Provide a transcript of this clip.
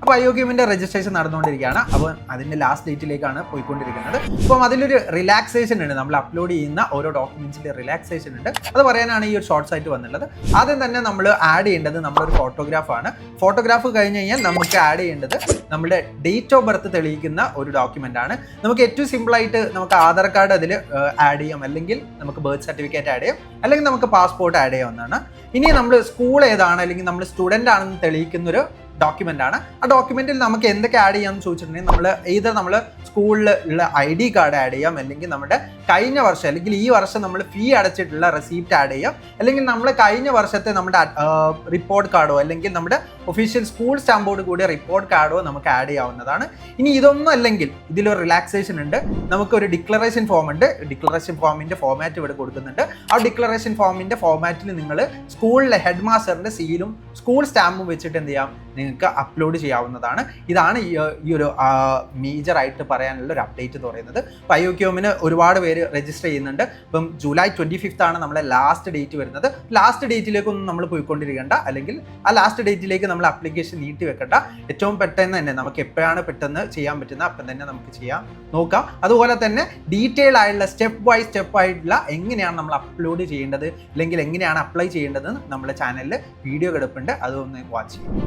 അപ്പോൾ IOQMന്റെ രജിസ്ട്രേഷൻ നടന്നുകൊണ്ടിരിക്കുകയാണ്. അപ്പോൾ അതിൻ്റെ ലാസ്റ്റ് ഡേറ്റിലേക്കാണ് പോയിക്കൊണ്ടിരിക്കുന്നത്. അപ്പം അതിലൊരു റിലാക്സേഷൻ ഉണ്ട്, നമ്മൾ അപ്ലോഡ് ചെയ്യുന്ന ഓരോ ഡോക്യുമെന്റ്സിൻ്റെ റിലാക്സേഷൻ ഉണ്ട്. അത് പറയാനാണ് ഈ ഒരു ഷോർട്സ് ആയിട്ട് വന്നിട്ടുള്ളത്. ആദ്യം തന്നെ നമ്മൾ ആഡ് ചെയ്യേണ്ടത് നമ്മളൊരു ഫോട്ടോഗ്രാഫാണ്. ഫോട്ടോഗ്രാഫ് കഴിഞ്ഞ് കഴിഞ്ഞാൽ നമുക്ക് ആഡ് ചെയ്യേണ്ടത് നമ്മുടെ ഡേറ്റ് ഓഫ് ബർത്ത് തെളിയിക്കുന്ന ഒരു ഡോക്യുമെന്റ് ആണ്. നമുക്ക് ഏറ്റവും സിമ്പിളായിട്ട് നമുക്ക് ആധാർ കാർഡ് അതിൽ ആഡ് ചെയ്യാം, അല്ലെങ്കിൽ നമുക്ക് ബർത്ത് സർട്ടിഫിക്കറ്റ് ആഡ് ചെയ്യാം, അല്ലെങ്കിൽ നമുക്ക് പാസ്പോർട്ട് ആഡ് ചെയ്യാവുന്നതാണ്. ഇനി നമ്മൾ സ്കൂൾ ഏതാണ് അല്ലെങ്കിൽ നമ്മൾ സ്റ്റുഡൻ്റ് ആണെന്ന് തെളിയിക്കുന്നൊരു ഡോക്യുമെന്റ് ആണ്. ആ ഡോക്യുമെന്റിൽ നമുക്ക് എന്തൊക്കെ ആഡ് ചെയ്യാമെന്ന് ചോദിച്ചിട്ടുണ്ടെങ്കിൽ നമ്മൾ സ്കൂളിൽ ഉള്ള ID കാർഡ് ആഡ് ചെയ്യാം, അല്ലെങ്കിൽ നമ്മുടെ കഴിഞ്ഞ വർഷം അല്ലെങ്കിൽ ഈ വർഷം നമ്മൾ ഫീ അടച്ചിട്ടുള്ള റെസീപ്റ്റ് ആഡ് ചെയ്യാം, അല്ലെങ്കിൽ നമ്മൾ കഴിഞ്ഞ വർഷത്തെ നമ്മുടെ റിപ്പോർട്ട് കാർഡോ അല്ലെങ്കിൽ നമ്മുടെ ഒഫീഷ്യൽ സ്കൂൾ സ്റ്റാമ്പോട് കൂടിയ റിപ്പോർട്ട് കാർഡോ നമുക്ക് ആഡ് ചെയ്യാവുന്നതാണ്. ഇനി ഇതൊന്നും അല്ലെങ്കിൽ ഇതിലൊരു റിലാക്സേഷൻ ഉണ്ട്, നമുക്കൊരു ഡിക്ലറേഷൻ ഫോം ഉണ്ട്. ഡിക്ലറേഷൻ ഫോമിൻ്റെ ഫോമാറ്റ് ഇവിടെ കൊടുക്കുന്നുണ്ട്. ആ ഡിക്ലറേഷൻ ഫോമിൻ്റെ ഫോമാറ്റിൽ നിങ്ങൾ സ്കൂളിലെ ഹെഡ് മാസ്റ്ററിൻ്റെ സീലും സ്കൂൾ സ്റ്റാമ്പും വെച്ചിട്ട് എന്ത് ചെയ്യാം, നിങ്ങൾക്ക് അപ്ലോഡ് ചെയ്യാവുന്നതാണ്. ഇതാണ് ഈ ഒരു മേജറായിട്ട് പറയാനുള്ള ഒരു അപ്ഡേറ്റ് എന്ന് പറയുന്നത്. അപ്പോൾ IOQMന് ഒരുപാട് പേര് രജിസ്റ്റർ ചെയ്യുന്നുണ്ട്. ഇപ്പം ജൂലൈ 25 ആണ് നമ്മളെ ലാസ്റ്റ് ഡേറ്റ് വരുന്നത്. ലാസ്റ്റ് ഡേറ്റിലേക്കൊന്നും നമ്മൾ പോയിക്കൊണ്ടിരിക്കേണ്ട, അല്ലെങ്കിൽ ആ ലാസ്റ്റ് ഡേറ്റിലേക്ക് നമ്മൾ അപ്ലിക്കേഷൻ നീട്ടി വെക്കേണ്ട. ഏറ്റവും പെട്ടെന്ന് തന്നെ നമുക്ക് എപ്പോഴാണ് പെട്ടെന്ന് ചെയ്യാൻ പറ്റുന്നത് അപ്പം തന്നെ നമുക്ക് ചെയ്യാൻ നോക്കാം. അതുപോലെ തന്നെ ഡീറ്റെയിൽ ആയിട്ടുള്ള സ്റ്റെപ്പ് ആയിട്ടുള്ള എങ്ങനെയാണ് നമ്മൾ അപ്ലോഡ് ചെയ്യേണ്ടത് അല്ലെങ്കിൽ എങ്ങനെയാണ് അപ്ലൈ ചെയ്യേണ്ടതെന്ന് നമ്മുടെ ചാനലിൽ വീഡിയോ കിടപ്പുണ്ട്, അതൊന്ന് വാച്ച് ചെയ്യാം.